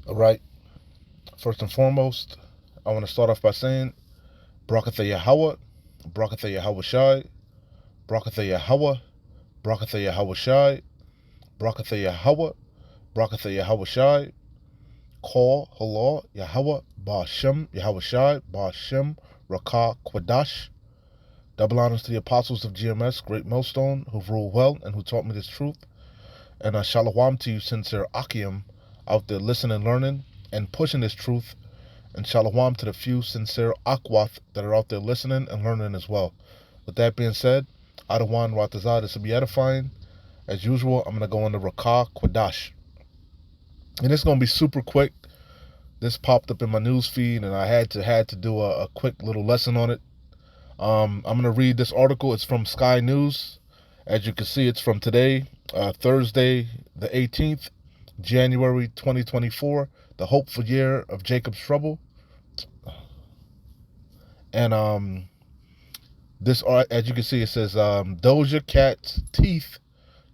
All right. First and foremost, I want to start off by saying, Barakatha Yahweh, Barakatha Yahweh Shai, Barakatha Yahweh, Barakatha Yahweh Shai, Barakatha Yahweh, Barakatha Yahweh Shai, Call Halal Yahweh, Ba'ashem Yahweh Shai, Ba'ashem Rakah Kwadash. Double honors to the apostles of GMS, Great Millstone, who've ruled well and who taught me this truth. And shalom to you, sincere Akim, out there listening and learning and pushing this truth. And shalom to the few sincere Akwath that are out there listening and learning as well. With that being said, Adawan Ratazah, this will be edifying. As usual, I'm going to go into Rakah Kwadash. And it's going to be super quick. This popped up in my news feed, and I had to do a quick little lesson on it. I'm going to read this article. It's from Sky News. As you can see, it's from today, Thursday, the 18th, January 2024, the hopeful year of Jacob's trouble. And this, as you can see, it says, Doja Cat's teeth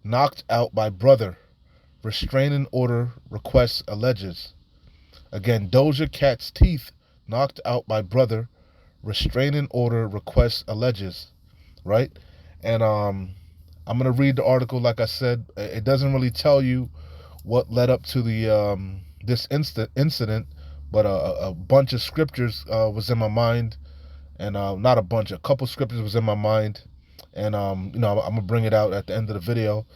knocked out by brother. Restraining order requests alleges. Again, Doja Cat's teeth knocked out by brother. Restraining order requests alleges. Right? And I'm going to read the article. Like I said, it doesn't really tell you what led up to the this incident, but a bunch of scriptures was in my mind. And not a bunch, a couple scriptures was in my mind. And, I'm going to bring it out at the end of the video.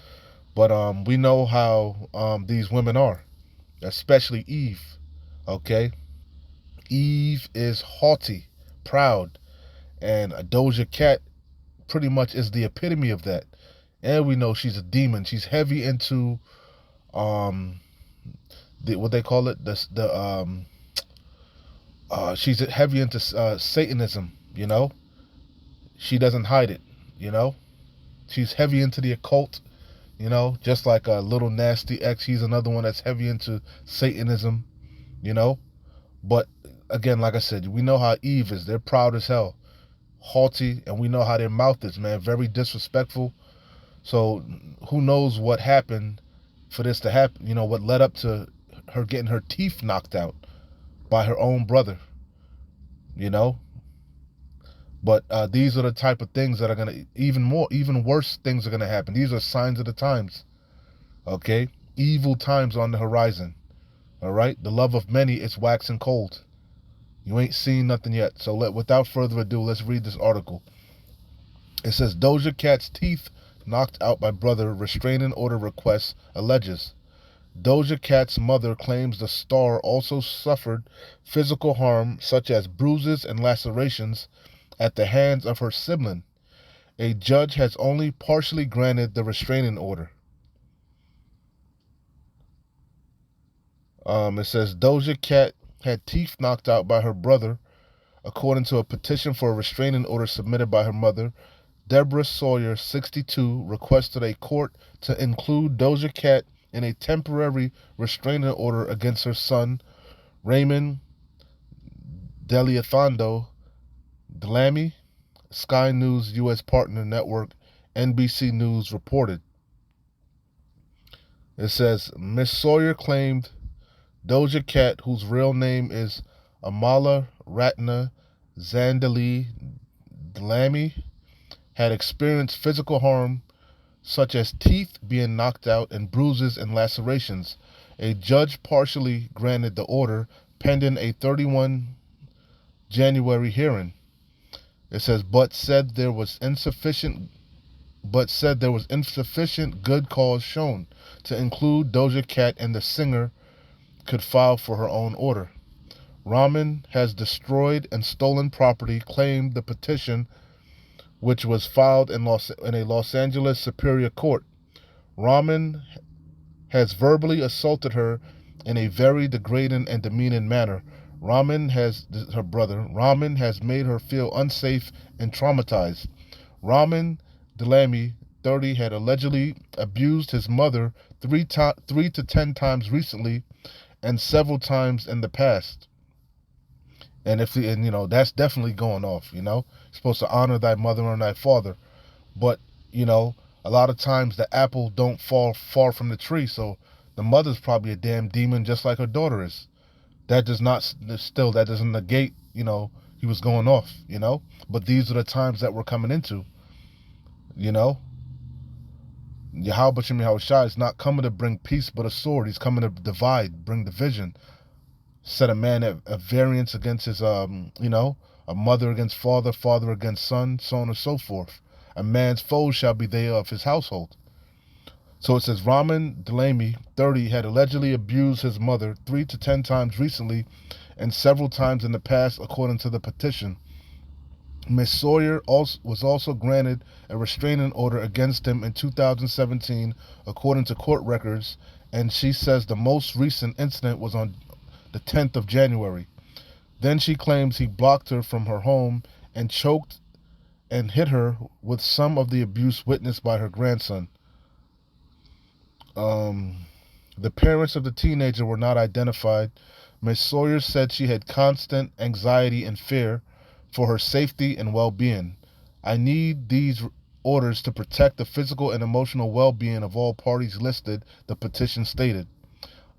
But we know how these women are, especially Eve, okay? Eve is haughty, proud, and a Doja Cat pretty much is the epitome of that. And we know she's a demon. She's heavy into what they call it, she's heavy into Satanism, She doesn't hide it, She's heavy into the occult, just like a little nasty X. He's another one that's heavy into Satanism, But again, like I said, we know how Eve is. They're proud as hell, haughty, and we know how their mouth is, man, very disrespectful. So who knows what happened for this to happen, what led up to her getting her teeth knocked out by her own brother, But these are the type of things that are going to, even worse things are going to happen. These are signs of the times, okay? Evil times on the horizon, all right? The love of many is waxing cold. You ain't seen nothing yet. So without further ado, let's read this article. It says, Doja Cat's teeth knocked out by brother, restraining order requests alleges. Doja Cat's mother claims the star also suffered physical harm such as bruises and lacerations at the hands of her sibling. A judge has only partially granted the restraining order. It says Doja Cat had teeth knocked out by her brother, according to a petition for a restraining order submitted by her mother. Deborah Sawyer, 62, requested a court to include Doja Cat in a temporary restraining order against her son, Raymond Deliathando Delamy. Sky News U.S. partner network NBC News reported. It says, Miss Sawyer claimed Doja Cat, whose real name is Amala Ratna Zandali Delamy, had experienced physical harm such as teeth being knocked out and bruises and lacerations. A judge partially granted the order pending a 31 January hearing. It says, but said there was insufficient good cause shown to include Doja Cat, and the singer could file for her own order. Rahman has destroyed and stolen property, claimed the petition, which was filed in a Los Angeles Superior Court. Rahman has verbally assaulted her in a very degrading and demeaning manner. Rahman has made her feel unsafe and traumatized. Rahman Delamy, 30, had allegedly abused his mother 3 to 10 times recently and several times in the past. And that's definitely going off, You're supposed to honor thy mother and thy father. But, a lot of times the apple don't fall far from the tree. So The mother's probably a damn demon just like her daughter is. That does not, still, that doesn't negate, he was going off, But these are the times that we're coming into, you know? Yahweh Shem Yahweh Shai is not coming to bring peace but a sword. He's coming to divide, bring division, set a man at variance against his, a mother against father, father against son, so on and so forth. A man's foes shall be they of his household. So it says Raman Delamy, 30, had allegedly abused his mother 3 to 10 times recently and several times in the past, according to the petition. Ms. Sawyer was also granted a restraining order against him in 2017, according to court records, and she says the most recent incident was on the 10th of January. Then she claims he blocked her from her home and choked and hit her with some of the abuse witnessed by her grandson. The parents of the teenager were not identified. Ms. Sawyer said she had constant anxiety and fear for her safety and well-being. I need these orders to protect the physical and emotional well-being of all parties listed, the petition stated.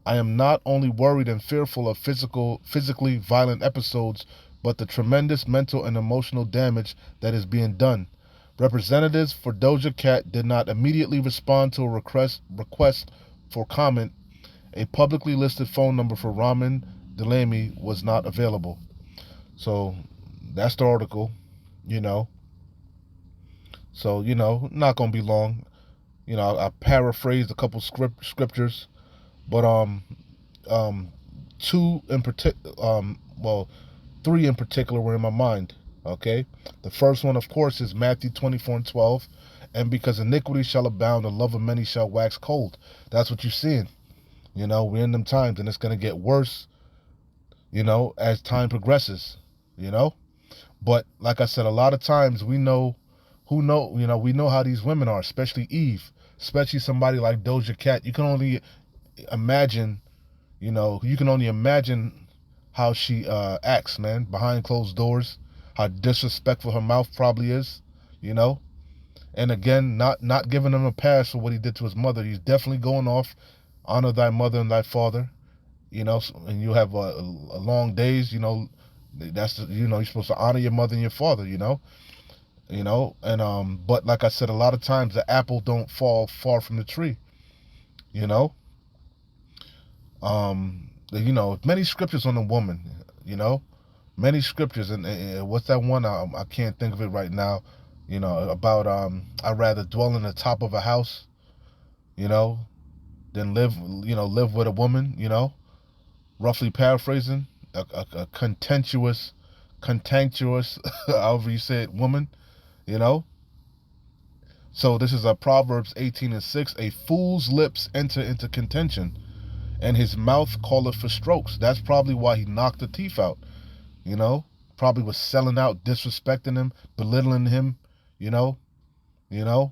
I am not only worried and fearful of physically violent episodes, but the tremendous mental and emotional damage that is being done. Representatives for Doja Cat did not immediately respond to a request for comment. A publicly listed phone number for Raman Delamy was not available. So that's the article, So, not going to be long. I paraphrased a couple scriptures, but three in particular were in my mind. Okay, the first one, of course, is Matthew 24:12, and because iniquity shall abound, the love of many shall wax cold. That's what you're seeing. We're in them times, and it's gonna get worse. As time progresses. But like I said, a lot of times we know we know how these women are, especially Eve, especially somebody like Doja Cat. You can only imagine, how she acts, man, behind closed doors, how disrespectful her mouth probably is, And again, not giving him a pass for what he did to his mother. He's definitely going off, honor thy mother and thy father, and you have long days, that's, you're supposed to honor your mother and your father, and but like I said, a lot of times the apple don't fall far from the tree, many scriptures on the woman, many scriptures, and what's that one? I can't think of it right now, about I'd rather dwell in the top of a house, than live with a woman, roughly paraphrasing, a contentious, however you say it, woman, So this is a Proverbs 18:6. A fool's lips enter into contention, and his mouth calleth for strokes. That's probably why he knocked the teeth out, Probably was selling out, disrespecting him, belittling him,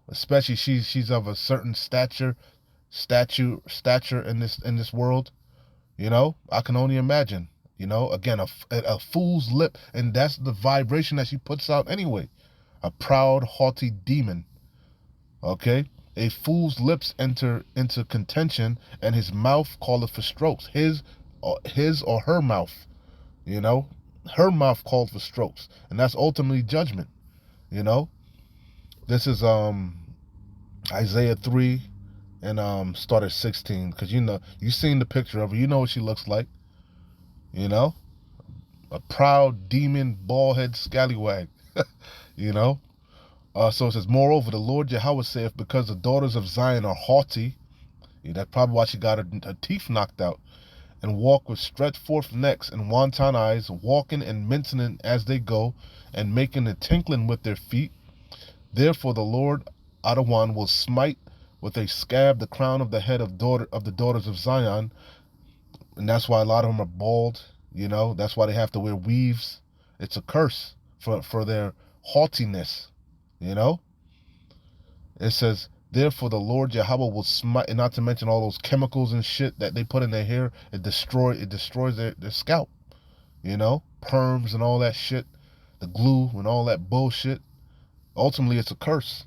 Especially she's of a certain stature in this world, I can only imagine, again, a fool's lip, and that's the vibration that she puts out anyway, a proud, haughty demon. Okay, a fool's lips enter into contention, and his mouth calleth for strokes. His or her mouth, her mouth called for strokes, and that's ultimately judgment. This is Isaiah 3 and start at 16, because you've seen the picture of her, you know what she looks like, a proud demon, bald head scallywag, So it says, moreover, the Lord Yahweh saith, because the daughters of Zion are haughty, that's probably why she got her teeth knocked out, and walk with stretched forth necks and wanton eyes, walking and mincing as they go, and making a tinkling with their feet. Therefore the Lord Adawan will smite with a scab the crown of the head of the daughters of Zion, and that's why a lot of them are bald. That's why they have to wear weaves. It's a curse for their haughtiness. It says, therefore the Lord Yahweh will smite, and not to mention all those chemicals and shit that they put in their hair, it destroys their scalp, perms and all that shit, the glue and all that bullshit. Ultimately, it's a curse.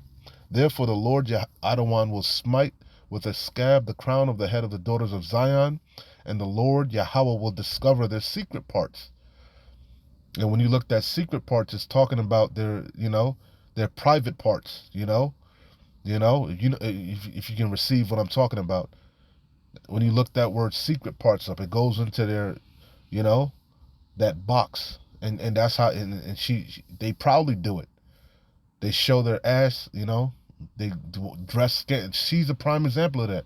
Therefore the Lord Yahweh will smite with a scab the crown of the head of the daughters of Zion, and the Lord Yahweh will discover their secret parts. And when you look at secret parts, it's talking about their private parts, if you can receive what I'm talking about. When you look that word secret parts up, it goes into their, that box. And that's how, and they proudly do it. They show their ass, they dress skin. She's a prime example of that.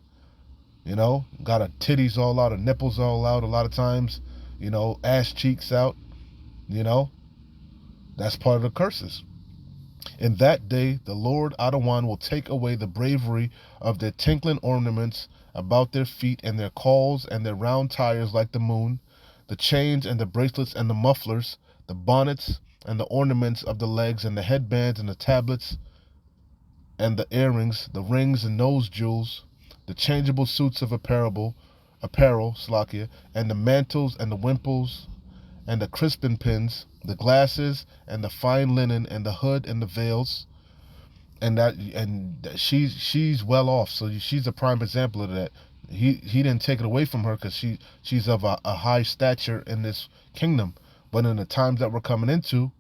Got her titties all out, her nipples all out a lot of times, ass cheeks out, that's part of the curses. In that day, the Lord Adawan will take away the bravery of their tinkling ornaments about their feet, and their cauls and their round tires like the moon, the chains and the bracelets and the mufflers, the bonnets and the ornaments of the legs, and the headbands and the tablets and the earrings, the rings and nose jewels, the changeable suits of apparel, Slakia, and the mantles and the wimples and the crispin pins, the glasses and the fine linen and the hood and the veils, and she's well off. So she's a prime example of that. He didn't take it away from her because she's of a high stature in this kingdom. But in the times that we're coming into,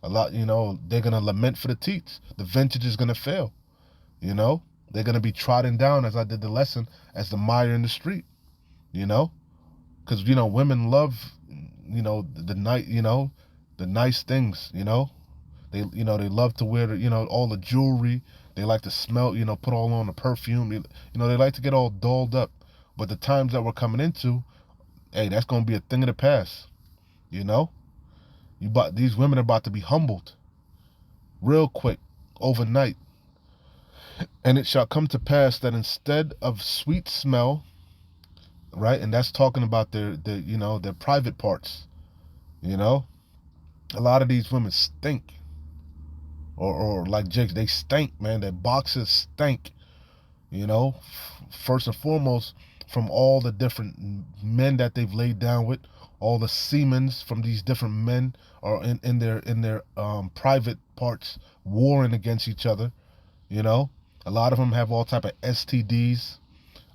a lot, they're gonna lament for the teats. The vintage is gonna fail. They're gonna be trodden down, as I did the lesson, as the mire in the street. Because women love, the nice things. They love to wear all the jewelry. They like to smell, put all on the perfume. They like to get all dolled up. But the times that we're coming into, hey, that's gonna be a thing of the past. These women are about to be humbled real quick, overnight. And it shall come to pass that instead of sweet smell, right, and that's talking about their private parts. A lot of these women stink. Or like Jake, they stink, man. Their boxes stink. First and foremost, from all the different men that they've laid down with, all the semens from these different men are in their private parts warring against each other. A lot of them have all type of STDs.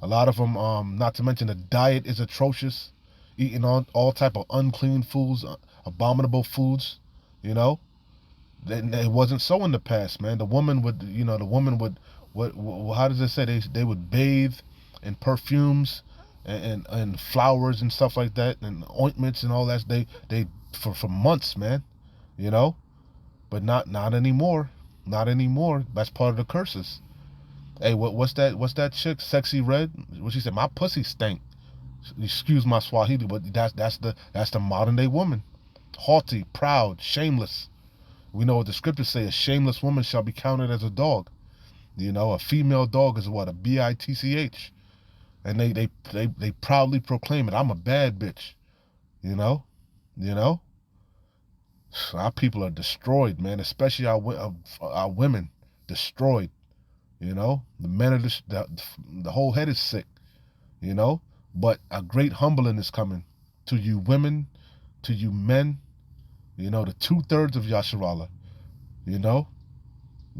A lot of them, not to mention the diet is atrocious, eating all type of unclean foods, abominable foods. It wasn't so in the past, man. The woman would, what how does it say? They would bathe in perfumes and flowers and stuff like that, and ointments and all that. They for months, man. But not anymore. Not anymore. That's part of the curses. Hey, what's that chick, Sexy Red? What she said? My pussy stank. Excuse my Swahili, but that's the modern day woman. Haughty, proud, shameless. We know what the scriptures say: a shameless woman shall be counted as a dog. A female dog is what? A bitch. And they proudly proclaim it. I'm a bad bitch. Our people are destroyed, man. Especially our women, destroyed. The men are the whole head is sick. But a great humbling is coming to you women, to you men. The 2/3 of Yasharallah. You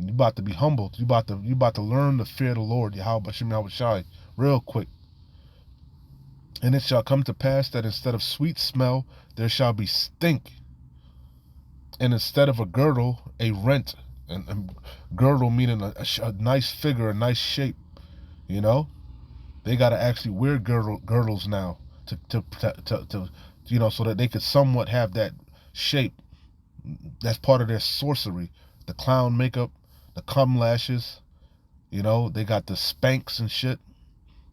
about to be humbled. You about to learn the fear of the Lord, Yahweh Bashim Yahweh Shai, real quick. And it shall come to pass that instead of sweet smell, there shall be stink. And instead of a girdle, a rent. And girdle meaning a nice figure, a nice shape. They got to actually wear girdles now to so that they could somewhat have that shape. That's part of their sorcery. The clown makeup, the cum lashes, they got the Spanx and shit,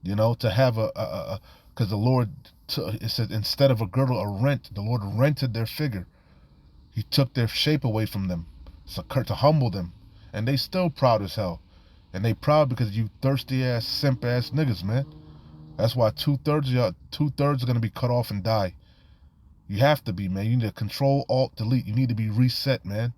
to have because the Lord, it said instead of a girdle, a rent. The Lord rented their figure. He took their shape away from them, to humble them. And they still proud as hell. And they proud because you thirsty ass, simp ass niggas, man. That's why 2/3 are going to be cut off and die. You have to be, man. You need to Control, Alt, Delete. You need to be reset, man.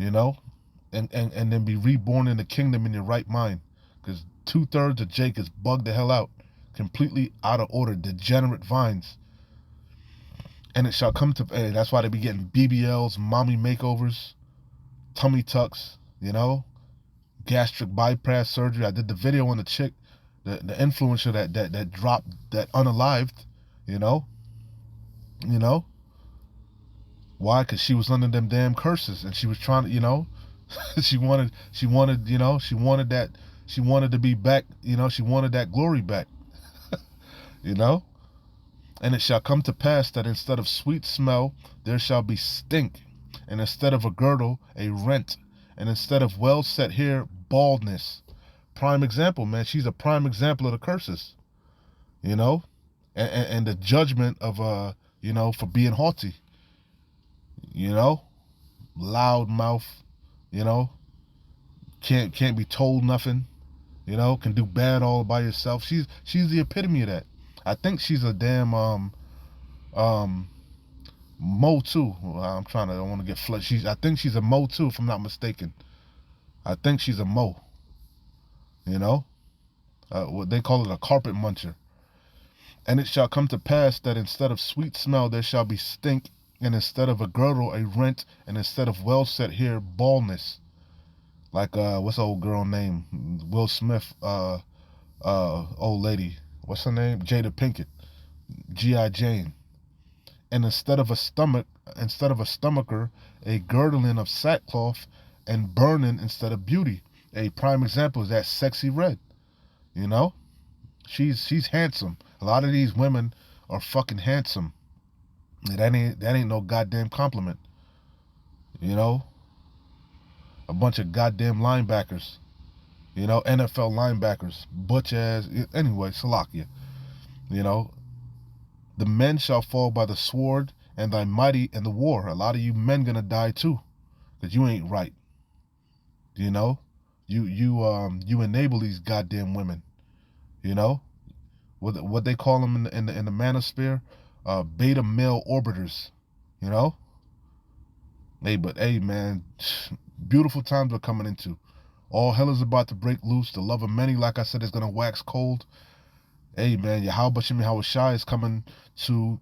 And then be reborn in the kingdom in your right mind. Because 2/3 of Jake is bugged the hell out. Completely out of order. Degenerate vines. And it shall come to, hey, that's why they be getting BBLs, mommy makeovers, tummy tucks, gastric bypass surgery. I did the video on the chick, the influencer that dropped, that unalived, you know. Why? Because she was under them damn curses, and she was trying to, she wanted, she wanted to be back, she wanted that glory back, you know. And it shall come to pass that instead of sweet smell, there shall be stink, and instead of a girdle, a rent, and instead of well set hair, baldness. Prime example, man. She's a prime example of the curses, you know, and the judgment of, for being haughty, loud mouth, you know, can't be told nothing, can do bad all by yourself. She's the epitome of that. I think she's a damn Mo too. I want to get flooded. I think she's a Mo too, if I'm not mistaken. I think she's a Mo. What they call it, a carpet muncher. And it shall come to pass that instead of sweet smell there shall be stink, and instead of a girdle a rent, and instead of well set hair baldness. Like what's the old girl name? Will Smith, old lady. What's her name? Jada Pinkett, G.I. Jane. And instead of a stomacher, a girdling of sackcloth, and burning instead of beauty. A prime example is that Sexy Red. She's handsome. A lot of these women are fucking handsome. That ain't no goddamn compliment. A bunch of goddamn linebackers. NFL linebackers, butch ass. Anyway, Salakia. The men shall fall by the sword, and thy mighty in the war. A lot of you men gonna die too, cause you ain't right. You enable these goddamn women. What they call them in the manosphere, beta male orbiters. Hey man, beautiful times we're coming into. All hell is about to break loose. The love of many, like I said, is gonna wax cold. Hey man, Yahweh Shai is coming to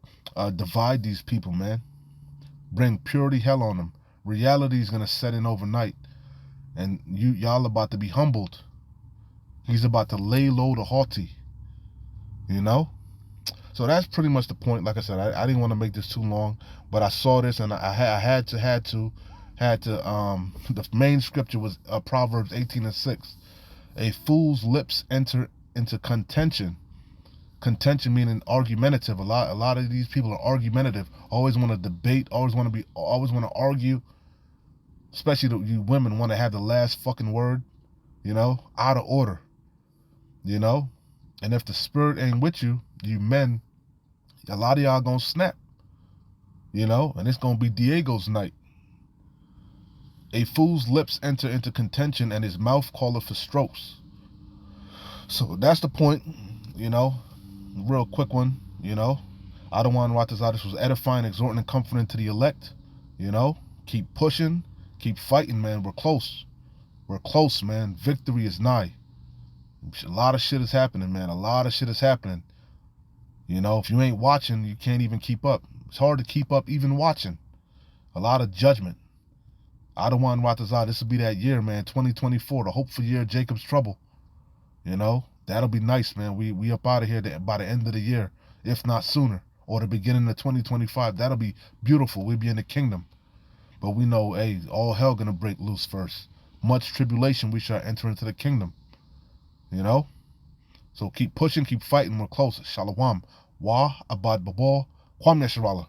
divide these people, man. Bring purity hell on them. Reality is gonna set in overnight, and y'all about to be humbled. He's about to lay low the haughty. So that's pretty much the point. Like I said, I didn't want to make this too long, but I saw this and I had to. The main scripture was Proverbs 18:6. A fool's lips enter into contention. Contention meaning argumentative. A lot of these people are argumentative. Always want to debate. Always want to argue. Especially you women want to have the last fucking word. Out of order. And if the spirit ain't with you, you men, a lot of y'all gonna snap. And it's gonna be Diego's night. A fool's lips enter into contention, and his mouth calleth for strokes. So that's the point, real quick one, Adawan Watazadis was edifying, exhorting, and comforting to the elect. Keep pushing, keep fighting, man. We're close. We're close, man. Victory is nigh. A lot of shit is happening, man. A lot of shit is happening. If you ain't watching, you can't even keep up. It's hard to keep up even watching. A lot of judgment. Adawan Watazah, this will be that year, man. 2024, the hopeful year of Jacob's trouble. That'll be nice, man. We up out of here by the end of the year, if not sooner, or the beginning of 2025. That'll be beautiful. We'll be in the kingdom. But we know, hey, all hell gonna break loose first. Much tribulation, we shall enter into the kingdom. So keep pushing, keep fighting. We're close. Shalom. Wa abad babal. Kwam Yasharallah.